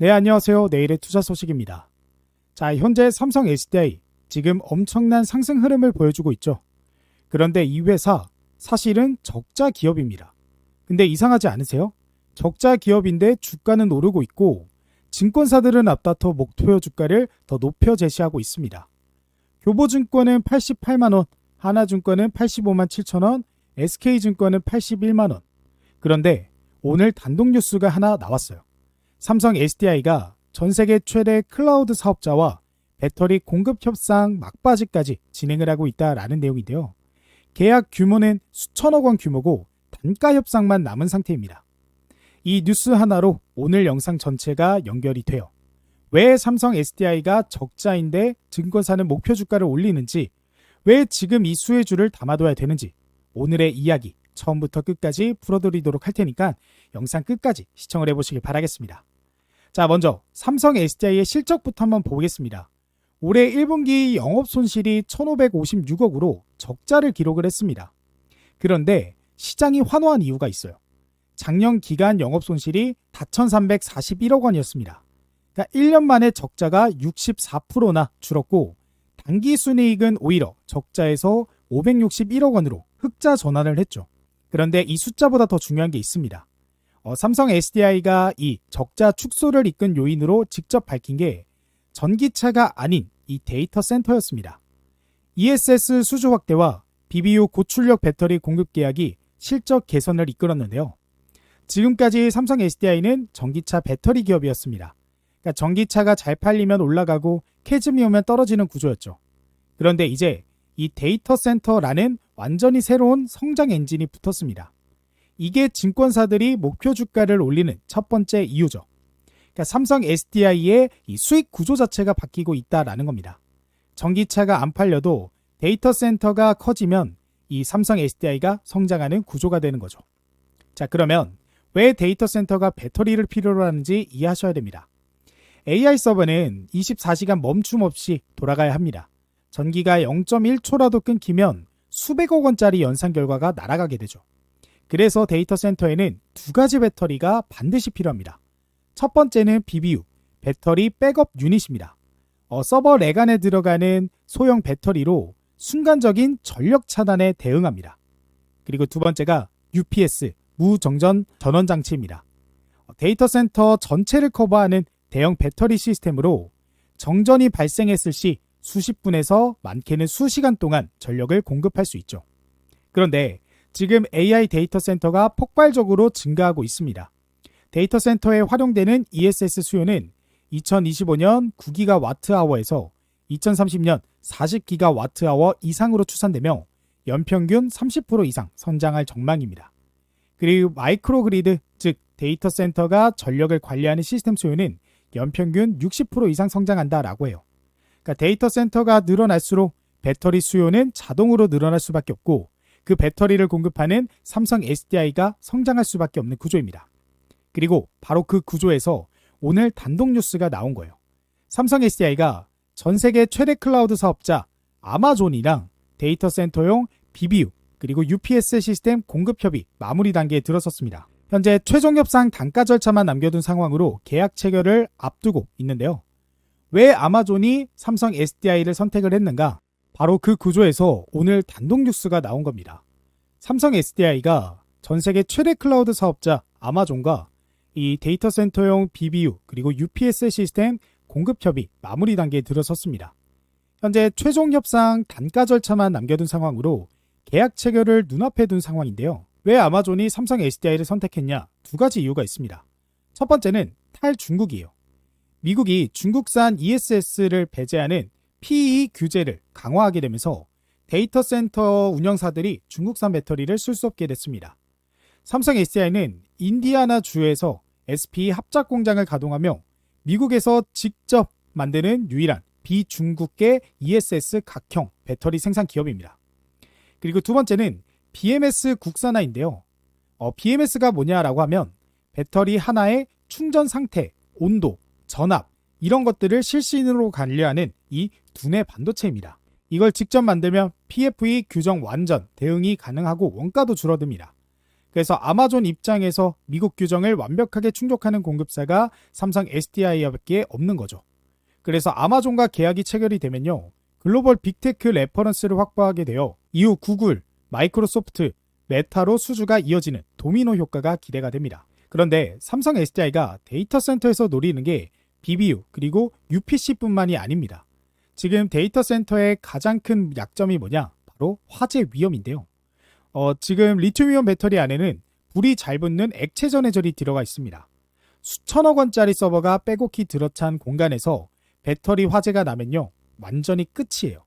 네, 안녕하세요. 내일의 투자 소식입니다. 자, 현재 삼성 SDI 지금 엄청난 상승 흐름을 보여주고 있죠. 그런데 이 회사 사실은 적자 기업입니다. 근데 이상하지 않으세요? 적자 기업인데 주가는 오르고 있고 증권사들은 앞다퉈 목표 주가를 더 높여 제시하고 있습니다. 교보증권은 88만원, 하나증권은 85만 7천원, SK증권은 81만원. 그런데 오늘 단독 뉴스가 하나 나왔어요. 삼성 SDI가 전세계 최대 클라우드 사업자와 배터리 공급 협상 막바지까지 진행을 하고 있다라는 내용인데요. 계약 규모는 수천억 원 규모고 단가 협상만 남은 상태입니다. 이 뉴스 하나로 오늘 영상 전체가 연결이 돼요. 왜 삼성 SDI가 적자인데 증권사는 목표 주가를 올리는지, 왜 지금 이 수혜주를 담아둬야 되는지 오늘의 이야기 처음부터 끝까지 풀어드리도록 할 테니까 영상 끝까지 시청을 해보시길 바라겠습니다. 자, 먼저 삼성 SDI의 실적부터 한번 보겠습니다. 올해 1분기 영업손실이 1,556억으로 적자를 기록을 했습니다. 그런데 시장이 환호한 이유가 있어요. 작년 기간 영업손실이 4,341억 원이었습니다. 그러니까 1년 만에 적자가 64%나 줄었고 당기순이익은 오히려 적자에서 561억 원으로 흑자 전환을 했죠. 그런데 이 숫자보다 더 중요한 게 있습니다. 삼성 SDI가 이 적자 축소를 이끈 요인으로 직접 밝힌 게 전기차가 아닌 이 데이터 센터였습니다. ESS 수주 확대와 BBU 고출력 배터리 공급 계약이 실적 개선을 이끌었는데요. 지금까지 삼성 SDI는 전기차 배터리 기업이었습니다. 그러니까 전기차가 잘 팔리면 올라가고 캐즘이 오면 떨어지는 구조였죠. 그런데 이제 이 데이터 센터라는 완전히 새로운 성장 엔진이 붙었습니다. 이게 증권사들이 목표 주가를 올리는 첫 번째 이유죠. 그러니까 삼성 SDI의 이 수익 구조 자체가 바뀌고 있다라는 겁니다. 전기차가 안 팔려도 데이터 센터가 커지면 이 삼성 SDI가 성장하는 구조가 되는 거죠. 자, 그러면 왜 데이터 센터가 배터리를 필요로 하는지 이해하셔야 됩니다. AI 서버는 24시간 멈춤 없이 돌아가야 합니다. 전기가 0.1초라도 끊기면 수백억 원짜리 연산 결과가 날아가게 되죠. 그래서 데이터 센터에는 두 가지 배터리가 반드시 필요합니다. 첫 번째는 BBU, 배터리 백업 유닛입니다. 서버 렉 안에 들어가는 소형 배터리로 순간적인 전력 차단에 대응합니다. 그리고 두 번째가 UPS, 무정전 전원 장치입니다. 데이터 센터 전체를 커버하는 대형 배터리 시스템으로 정전이 발생했을 시 수십 분에서 많게는 수시간 동안 전력을 공급할 수 있죠. 그런데 지금 AI 데이터 센터가 폭발적으로 증가하고 있습니다. 데이터 센터에 활용되는 ESS 수요는 2025년 9기가와트아워에서 2030년 40기가와트아워 이상으로 추산되며 연평균 30% 이상 성장할 전망입니다. 그리고 마이크로그리드, 즉 데이터 센터가 전력을 관리하는 시스템 수요는 연평균 60% 이상 성장한다라고 해요. 그러니까 데이터 센터가 늘어날수록 배터리 수요는 자동으로 늘어날 수밖에 없고 그 배터리를 공급하는 삼성 SDI가 성장할 수밖에 없는 구조입니다. 그리고 바로 그 구조에서 오늘 단독 뉴스가 나온 거예요. 삼성 SDI가 전 세계 최대 클라우드 사업자 아마존이랑 데이터 센터용 BBU 그리고 UPS 시스템 공급 협의 마무리 단계에 들어섰습니다. 현재 최종 협상 단가 절차만 남겨둔 상황으로 계약 체결을 앞두고 있는데요. 왜 아마존이 삼성 SDI를 선택을 했는가? 바로 그 구조에서 오늘 단독 뉴스가 나온 겁니다. 삼성 SDI가 전 세계 최대 클라우드 사업자 아마존과 이 데이터 센터용 BBU 그리고 UPS 시스템 공급 협의 마무리 단계에 들어섰습니다. 현재 최종 협상 단가 절차만 남겨둔 상황으로 계약 체결을 눈앞에 둔 상황인데요. 왜 아마존이 삼성 SDI를 선택했냐? 두 가지 이유가 있습니다. 첫 번째는 탈중국이에요. 미국이 중국산 ESS를 배제하는 PE 규제를 강화하게 되면서 데이터 센터 운영사들이 중국산 배터리를 쓸 수 없게 됐습니다. 삼성 SDI는 인디아나 주에서 SPE 합작 공장을 가동하며 미국에서 직접 만드는 유일한 비중국계 ESS 각형 배터리 생산 기업입니다. 그리고 두 번째는 BMS 국산화인데요. BMS가 뭐냐라고 하면 배터리 하나의 충전 상태, 온도, 전압 이런 것들을 실시간으로 관리하는 이 두뇌 반도체입니다. 이걸 직접 만들면 PFE 규정 완전 대응이 가능하고 원가도 줄어듭니다. 그래서 아마존 입장에서 미국 규정을 완벽하게 충족하는 공급사가 삼성 SDI밖에 없는 거죠. 그래서 아마존과 계약이 체결이 되면요, 글로벌 빅테크 레퍼런스를 확보하게 되어 이후 구글, 마이크로소프트, 메타로 수주가 이어지는 도미노 효과가 기대가 됩니다. 그런데 삼성 SDI가 데이터 센터에서 노리는 게 BBU 그리고 UPC뿐만이 아닙니다. 지금 데이터 센터의 가장 큰 약점이 뭐냐? 바로 화재 위험인데요. 지금 리튬이온 배터리 안에는 불이 잘 붙는 액체 전해절이 들어가 있습니다. 수천억 원짜리 서버가 빼곡히 들어찬 공간에서 배터리 화재가 나면요, 완전히 끝이에요.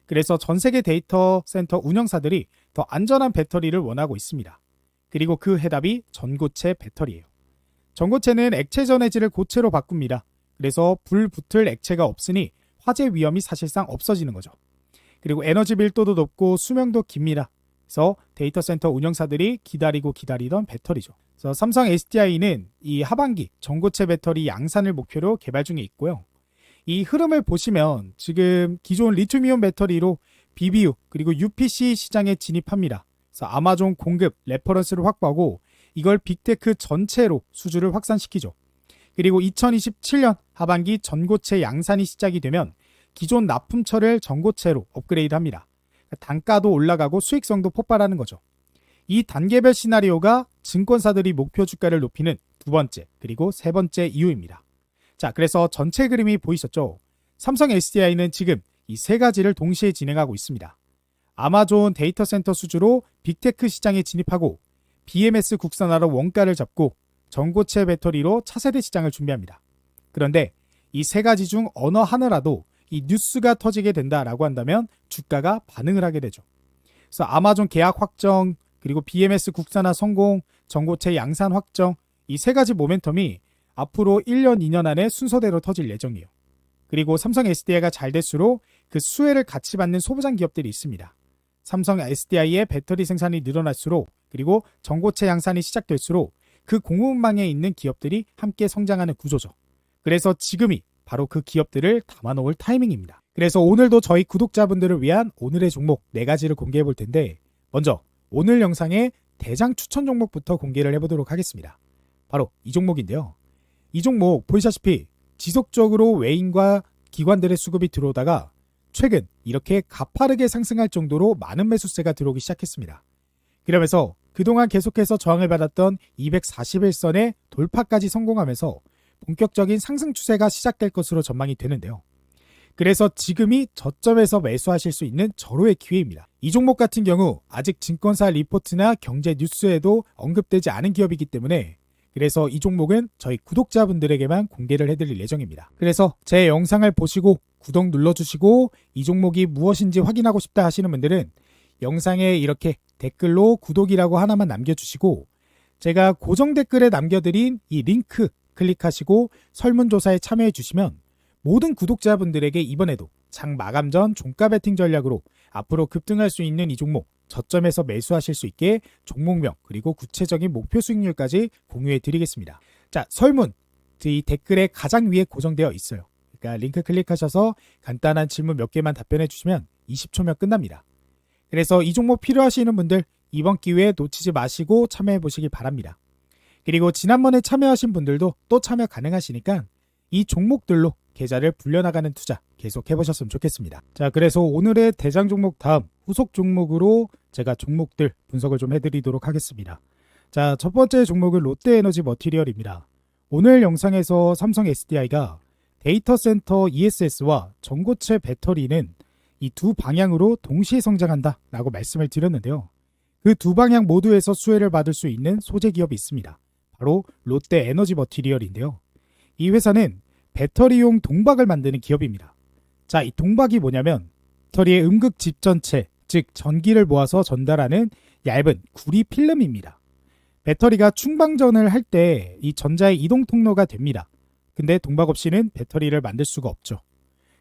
그래서 전 세계 데이터 센터 운영사들이 더 안전한 배터리를 원하고 있습니다. 그리고 그 해답이 전고체 배터리예요. 전고체는 액체 전해질을 고체로 바꿉니다. 그래서 불 붙을 액체가 없으니 화재 위험이 사실상 없어지는 거죠. 그리고 에너지 밀도도 높고 수명도 깁니다. 그래서 데이터 센터 운영사들이 기다리던 배터리죠. 그래서 삼성 SDI는 이 하반기 전고체 배터리 양산을 목표로 개발 중에 있고요. 이 흐름을 보시면 지금 기존 리튬이온 배터리로 BBU 그리고 UPC 시장에 진입합니다. 그래서 아마존 공급 레퍼런스를 확보하고 이걸 빅테크 전체로 수주를 확산시키죠. 그리고 2027년 하반기 전고체 양산이 시작이 되면 기존 납품처를 전고체로 업그레이드합니다. 단가도 올라가고 수익성도 폭발하는 거죠. 이 단계별 시나리오가 증권사들이 목표 주가를 높이는 두 번째 그리고 세 번째 이유입니다. 자, 그래서 전체 그림이 보이셨죠? 삼성 SDI는 지금 이 세 가지를 동시에 진행하고 있습니다. 아마존 데이터 센터 수주로 빅테크 시장에 진입하고 BMS 국산화로 원가를 잡고 전고체 배터리로 차세대 시장을 준비합니다. 그런데 이 세 가지 중 어느 하나라도 이 뉴스가 터지게 된다라고 한다면 주가가 반응을 하게 되죠. 그래서 아마존 계약 확정, 그리고 BMS 국산화 성공, 전고체 양산 확정, 이 세 가지 모멘텀이 앞으로 1년, 2년 안에 순서대로 터질 예정이에요. 그리고 삼성 SDI가 잘 될수록 그 수혜를 같이 받는 소부장 기업들이 있습니다. 삼성 SDI의 배터리 생산이 늘어날수록 그리고 전고체 양산이 시작될수록 그 공급망에 있는 기업들이 함께 성장하는 구조죠. 그래서 지금이 바로 그 기업들을 담아놓을 타이밍입니다. 그래서 오늘도 저희 구독자분들을 위한 오늘의 종목 4가지를 공개해 볼 텐데, 먼저 오늘 영상의 대장 추천 종목부터 공개를 해보도록 하겠습니다. 바로 이 종목인데요. 이 종목 보시다시피 지속적으로 외인과 기관들의 수급이 들어오다가 최근 이렇게 가파르게 상승할 정도로 많은 매수세가 들어오기 시작했습니다. 그러면서 그동안 계속해서 저항을 받았던 241선의 돌파까지 성공하면서 본격적인 상승 추세가 시작될 것으로 전망이 되는데요. 그래서 지금이 저점에서 매수하실 수 있는 절호의 기회입니다. 이 종목 같은 경우 아직 증권사 리포트나 경제 뉴스에도 언급되지 않은 기업이기 때문에 그래서 이 종목은 저희 구독자분들에게만 공개를 해드릴 예정입니다. 그래서 제 영상을 보시고 구독 눌러주시고 이 종목이 무엇인지 확인하고 싶다 하시는 분들은 영상에 이렇게 댓글로 구독이라고 하나만 남겨주시고 제가 고정 댓글에 남겨드린 이 링크 클릭하시고 설문조사에 참여해 주시면 모든 구독자분들에게 이번에도 장 마감 전 종가 베팅 전략으로 앞으로 급등할 수 있는 이 종목 저점에서 매수하실 수 있게 종목명 그리고 구체적인 목표 수익률까지 공유해 드리겠습니다. 자, 설문 이 댓글에 가장 위에 고정되어 있어요. 그러니까 링크 클릭하셔서 간단한 질문 몇 개만 답변해 주시면 20초면 끝납니다. 그래서 이 종목 필요하시는 분들 이번 기회에 놓치지 마시고 참여해 보시기 바랍니다. 그리고 지난번에 참여하신 분들도 또 참여 가능하시니까 이 종목들로 계좌를 불려나가는 투자 계속 해보셨으면 좋겠습니다. 자, 그래서 오늘의 대장 종목 다음 후속 종목으로 제가 종목들 분석을 좀 해드리도록 하겠습니다. 자, 첫 번째 종목은 롯데에너지 머티리얼입니다. 오늘 영상에서 삼성 SDI가 데이터 센터 ESS와 전고체 배터리는 이 두 방향으로 동시에 성장한다 라고 말씀을 드렸는데요. 그 두 방향 모두에서 수혜를 받을 수 있는 소재 기업이 있습니다. 바로 롯데에너지 머티리얼인데요. 이 회사는 배터리용 동박을 만드는 기업입니다. 자, 이 동박이 뭐냐면 배터리의 음극 집전체, 즉 전기를 모아서 전달하는 얇은 구리 필름입니다. 배터리가 충방전을 할 때 이 전자의 이동 통로가 됩니다. 근데 동박 없이는 배터리를 만들 수가 없죠.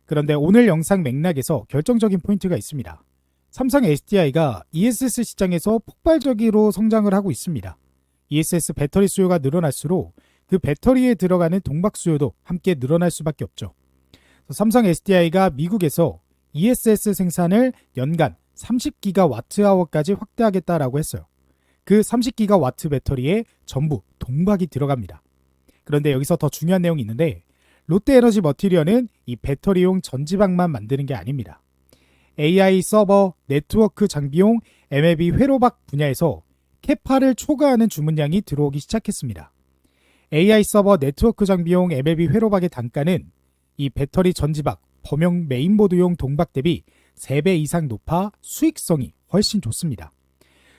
그런데 오늘 영상 맥락에서 결정적인 포인트가 있습니다. 삼성 SDI가 ESS 시장에서 폭발적으로 성장을 하고 있습니다. ESS 배터리 수요가 늘어날수록 그 배터리에 들어가는 동박 수요도 함께 늘어날 수밖에 없죠. 삼성 SDI가 미국에서 ESS 생산을 연간 30기가와트아워까지 확대하겠다라고 했어요. 그 30기가와트 배터리에 전부 동박이 들어갑니다. 그런데 여기서 더 중요한 내용이 있는데 롯데에너지 머티리얼은 이 배터리용 전지박만 만드는 게 아닙니다. AI 서버, 네트워크 장비용 MLB 회로박 분야에서 캐파를 초과하는 주문량이 들어오기 시작했습니다. AI 서버 네트워크 장비용 MLB 회로박의 단가는 이 배터리 전지박, 범용 메인보드용 동박 대비 3배 이상 높아 수익성이 훨씬 좋습니다.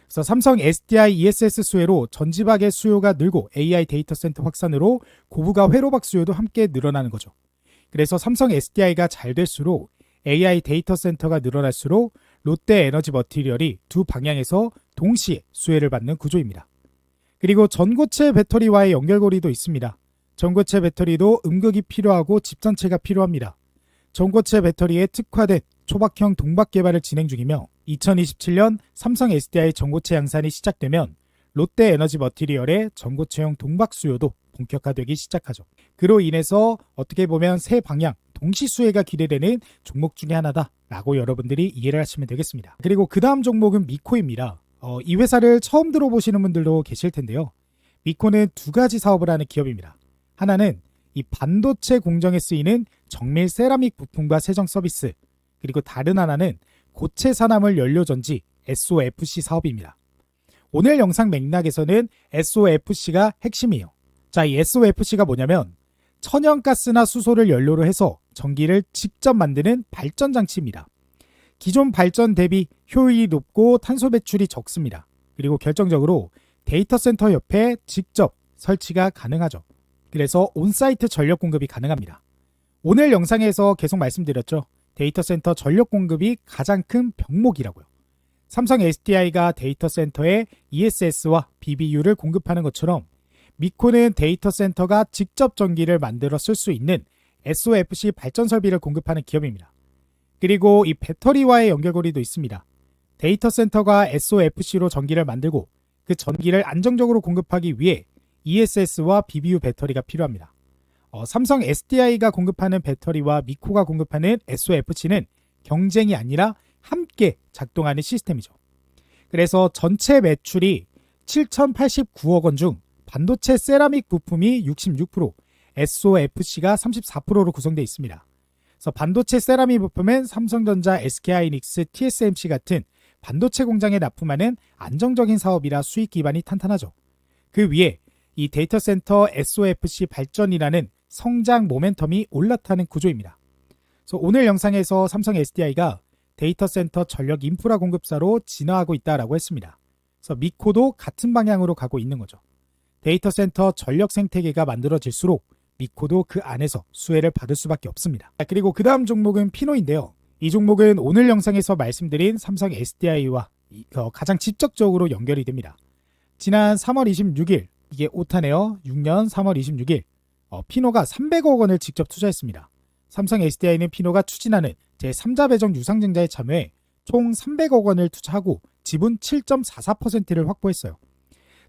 그래서 삼성 SDI ESS 수혜로 전지박의 수요가 늘고 AI 데이터 센터 확산으로 고부가 회로박 수요도 함께 늘어나는 거죠. 그래서 삼성 SDI가 잘 될수록 AI 데이터 센터가 늘어날수록 롯데 에너지 머티리얼이 두 방향에서 동시에 수혜를 받는 구조입니다. 그리고 전고체 배터리와의 연결고리도 있습니다. 전고체 배터리도 음극이 필요하고 집전체가 필요합니다. 전고체 배터리에 특화된 초박형 동박 개발을 진행 중이며 2027년 삼성 SDI 전고체 양산이 시작되면 롯데 에너지 머티리얼의 전고체용 동박 수요도 본격화되기 시작하죠. 그로 인해서 어떻게 보면 세 방향 동시 수혜가 기대되는 종목 중에 하나다라고 여러분들이 이해를 하시면 되겠습니다. 그리고 그 다음 종목은 미코입니다. 이 회사를 처음 들어보시는 분들도 계실 텐데요. 미코는 두 가지 사업을 하는 기업입니다. 하나는 이 반도체 공정에 쓰이는 정밀 세라믹 부품과 세정 서비스, 그리고 다른 하나는 고체 산화물 연료 전지 SOFC 사업입니다. 오늘 영상 맥락에서는 SOFC가 핵심이에요. 자, 이 SOFC가 뭐냐면 천연가스나 수소를 연료로 해서 전기를 직접 만드는 발전 장치입니다. 기존 발전 대비 효율이 높고 탄소 배출이 적습니다. 그리고 결정적으로 데이터 센터 옆에 직접 설치가 가능하죠. 그래서 온사이트 전력 공급이 가능합니다. 오늘 영상에서 계속 말씀드렸죠. 데이터 센터 전력 공급이 가장 큰 병목이라고요. 삼성 SDI가 데이터 센터에 ESS와 BBU를 공급하는 것처럼 미코는 데이터 센터가 직접 전기를 만들어 쓸 수 있는 SOFC 발전 설비를 공급하는 기업입니다. 그리고 이 배터리와의 연결고리도 있습니다. 데이터 센터가 SOFC로 전기를 만들고 그 전기를 안정적으로 공급하기 위해 ESS와 BBU 배터리가 필요합니다. 삼성 SDI가 공급하는 배터리와 미코가 공급하는 SOFC는 경쟁이 아니라 함께 작동하는 시스템이죠. 그래서 전체 매출이 7,089억 원 중 반도체 세라믹 부품이 66%, SOFC가 34%로 구성되어 있습니다. 그래서 반도체 세라믹 부품은 삼성전자, SK하이닉스, TSMC 같은 반도체 공장에 납품하는 안정적인 사업이라 수익 기반이 탄탄하죠. 그 위에 이 데이터 센터 SOFC 발전이라는 성장 모멘텀이 올라타는 구조입니다. 그래서 오늘 영상에서 삼성 SDI가 데이터 센터 전력 인프라 공급사로 진화하고 있다라고 했습니다. 그래서 미코도 같은 방향으로 가고 있는 거죠. 데이터 센터 전력 생태계가 만들어질수록 미코도 그 안에서 수혜를 받을 수밖에 없습니다. 그리고 그 다음 종목은 피노인데요. 이 종목은 오늘 영상에서 말씀드린 삼성 SDI와 가장 직접적으로 연결이 됩니다. 지난 3월 26일, 이게 오타네요. 6년 3월 26일, 피노가 300억 원을 직접 투자했습니다. 삼성 SDI는 피노가 추진하는 제3자 배정 유상증자에 참여해 총 300억 원을 투자하고 지분 7.44%를 확보했어요.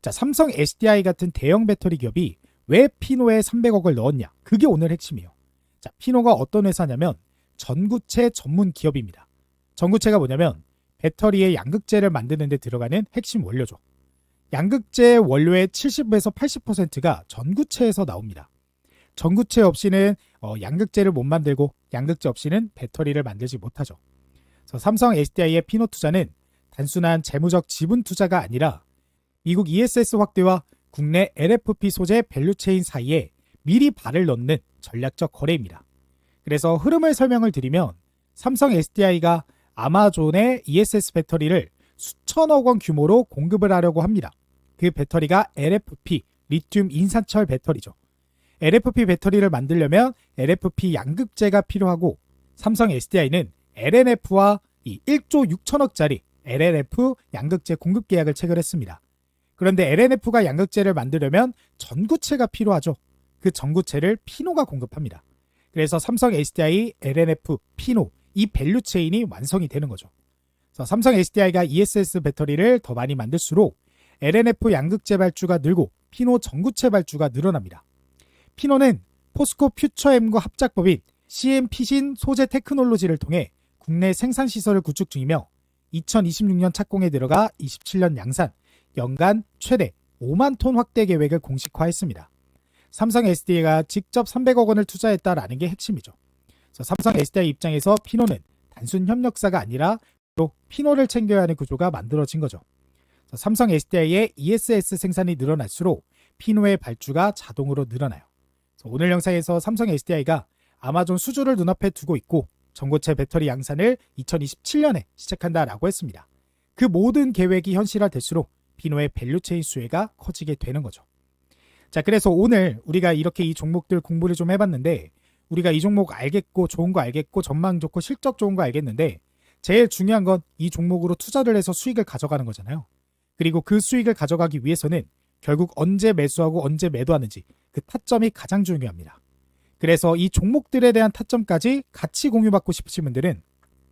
자, 삼성 SDI 같은 대형 배터리 기업이 왜 피노에 300억을 넣었냐? 그게 오늘 핵심이에요. 자, 피노가 어떤 회사냐면 전구체 전문 기업입니다. 전구체가 뭐냐면 배터리의 양극재를 만드는 데 들어가는 핵심 원료죠. 양극재 원료의 70에서 80%가 전구체에서 나옵니다. 전구체 없이는 양극재를 못 만들고 양극재 없이는 배터리를 만들지 못하죠. 그래서 삼성 SDI의 피노 투자는 단순한 재무적 지분 투자가 아니라 미국 ESS 확대와 국내 LFP 소재 밸류체인 사이에 미리 발을 넣는 전략적 거래입니다. 그래서 흐름을 설명을 드리면 삼성 SDI가 아마존의 ESS 배터리를 수천억 원 규모로 공급을 하려고 합니다. 그 배터리가 LFP, 리튬 인산철 배터리죠. LFP 배터리를 만들려면 LFP 양극재가 필요하고 삼성 SDI는 LNF와 이 1조 6천억짜리 LNF 양극재 공급 계약을 체결했습니다. 그런데 LNF가 양극재를 만들려면 전구체가 필요하죠. 그 전구체를 피노가 공급합니다. 그래서 삼성 SDI, LNF, 피노 이 밸류체인이 완성이 되는 거죠. 그래서 삼성 SDI가 ESS 배터리를 더 많이 만들수록 LNF 양극재 발주가 늘고 피노 전구체 발주가 늘어납니다. 피노는 포스코 퓨처엠과 합작법인 CM피신 소재 테크놀로지를 통해 국내 생산 시설을 구축 중이며 2026년 착공에 들어가 27년 양산, 연간 최대 5만 톤 확대 계획을 공식화했습니다. 삼성 SDI가 직접 300억 원을 투자했다라는 게 핵심이죠. 그래서 삼성 SDI 입장에서 피노는 단순 협력사가 아니라 또 피노를 챙겨야 하는 구조가 만들어진 거죠. 삼성 SDI의 ESS 생산이 늘어날수록 피노의 발주가 자동으로 늘어나요. 오늘 영상에서 삼성 SDI가 아마존 수주를 눈앞에 두고 있고 전고체 배터리 양산을 2027년에 시작한다라고 했습니다. 그 모든 계획이 현실화될수록 피노의 밸류체인 수혜가 커지게 되는 거죠. 자, 그래서 오늘 우리가 이렇게 이 종목들 공부를 좀 해봤는데 우리가 이 종목 알겠고 좋은 거 알겠고 전망 좋고 실적 좋은 거 알겠는데 제일 중요한 건 이 종목으로 투자를 해서 수익을 가져가는 거잖아요. 그리고 그 수익을 가져가기 위해서는 결국 언제 매수하고 언제 매도하는지 그 타점이 가장 중요합니다. 그래서 이 종목들에 대한 타점까지 같이 공유받고 싶으신 분들은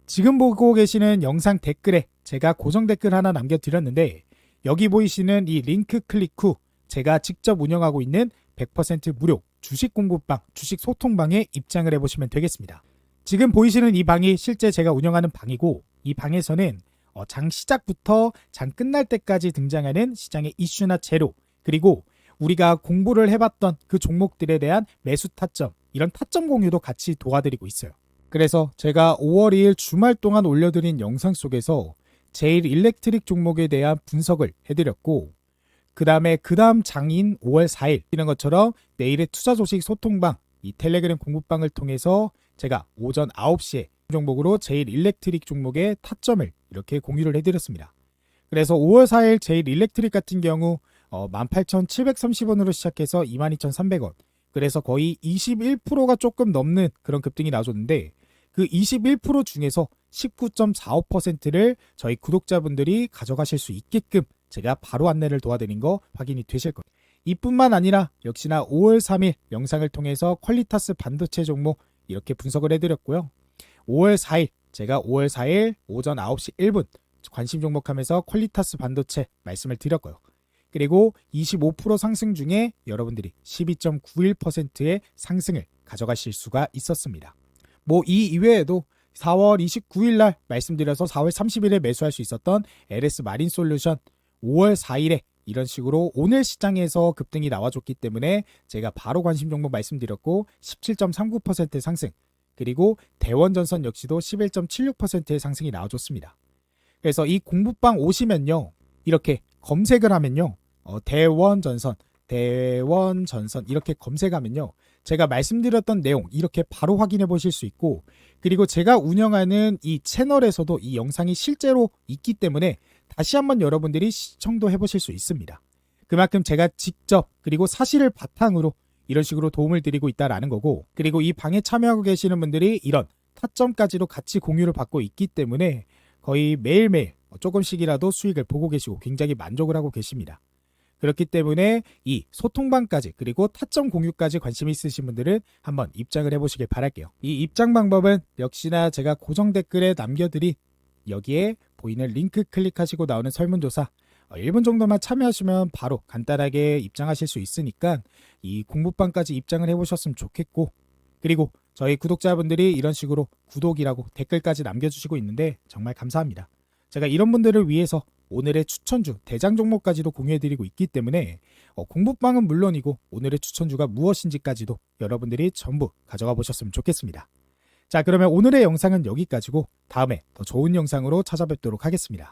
지금 보고 계시는 영상 댓글에 제가 고정 댓글 하나 남겨드렸는데 여기 보이시는 이 링크 클릭 후 제가 직접 운영하고 있는 100% 무료 주식 공부방, 주식 소통방에 입장을 해보시면 되겠습니다. 지금 보이시는 이 방이 실제 제가 운영하는 방이고 이 방에서는 장 시작부터 장 끝날 때까지 등장하는 시장의 이슈나 재료 그리고 우리가 공부를 해봤던 그 종목들에 대한 매수 타점 이런 타점 공유도 같이 도와드리고 있어요. 그래서 제가 5월 2일 주말 동안 올려드린 영상 속에서 제일 일렉트릭 종목에 대한 분석을 해드렸고 그 다음 장인 5월 4일 이런 것처럼 내일의 투자 소식 소통방 이 텔레그램 공부방을 통해서 제가 오전 9시에 종목으로 제일 일렉트릭 종목의 타점을 이렇게 공유를 해드렸습니다. 그래서 5월 4일 제일 일렉트릭 같은 경우 18,730원으로 시작해서 22,300원 그래서 거의 21%가 조금 넘는 그런 급등이 나와줬는데 그 21% 중에서 19.45%를 저희 구독자분들이 가져가실 수 있게끔 제가 바로 안내를 도와드린 거 확인이 되실 거예요. 이뿐만 아니라 역시나 5월 3일 영상을 통해서 퀄리타스 반도체 종목 이렇게 분석을 해드렸고요. 5월 4일 제가 5월 4일 오전 9시 1분 관심 종목하면서 퀄리타스 반도체 말씀을 드렸고요. 그리고 25% 상승 중에 여러분들이 12.91%의 상승을 가져가실 수가 있었습니다. 이 이외에도 4월 29일 날 말씀드려서 4월 30일에 매수할 수 있었던 LS 마린 솔루션 5월 4일에 이런 식으로 오늘 시장에서 급등이 나와줬기 때문에 제가 바로 관심 종목 말씀드렸고 17.39%의 상승 그리고 대원전선 역시도 11.76%의 상승이 나와줬습니다. 그래서 이 공부방 오시면요 이렇게 검색을 하면요 대원전선 이렇게 검색하면요 제가 말씀드렸던 내용 이렇게 바로 확인해 보실 수 있고 그리고 제가 운영하는 이 채널에서도 이 영상이 실제로 있기 때문에 다시 한번 여러분들이 시청도 해보실 수 있습니다. 그만큼 제가 직접 그리고 사실을 바탕으로 이런 식으로 도움을 드리고 있다라는 거고 그리고 이 방에 참여하고 계시는 분들이 이런 타점까지도 같이 공유를 받고 있기 때문에 거의 매일매일 조금씩이라도 수익을 보고 계시고 굉장히 만족을 하고 계십니다. 그렇기 때문에 이 소통방까지 그리고 타점 공유까지 관심 있으신 분들은 한번 입장을 해보시길 바랄게요. 이 입장 방법은 역시나 제가 고정 댓글에 남겨드린 여기에 보이는 링크 클릭하시고 나오는 설문조사 1분 정도만 참여하시면 바로 간단하게 입장하실 수 있으니까 이 공부방까지 입장을 해보셨으면 좋겠고 그리고 저희 구독자분들이 이런 식으로 구독이라고 댓글까지 남겨주시고 있는데 정말 감사합니다. 제가 이런 분들을 위해서 오늘의 추천주, 대장 종목까지도 공유해드리고 있기 때문에 공부방은 물론이고 오늘의 추천주가 무엇인지까지도 여러분들이 전부 가져가 보셨으면 좋겠습니다. 자, 그러면 오늘의 영상은 여기까지고 다음에 더 좋은 영상으로 찾아뵙도록 하겠습니다.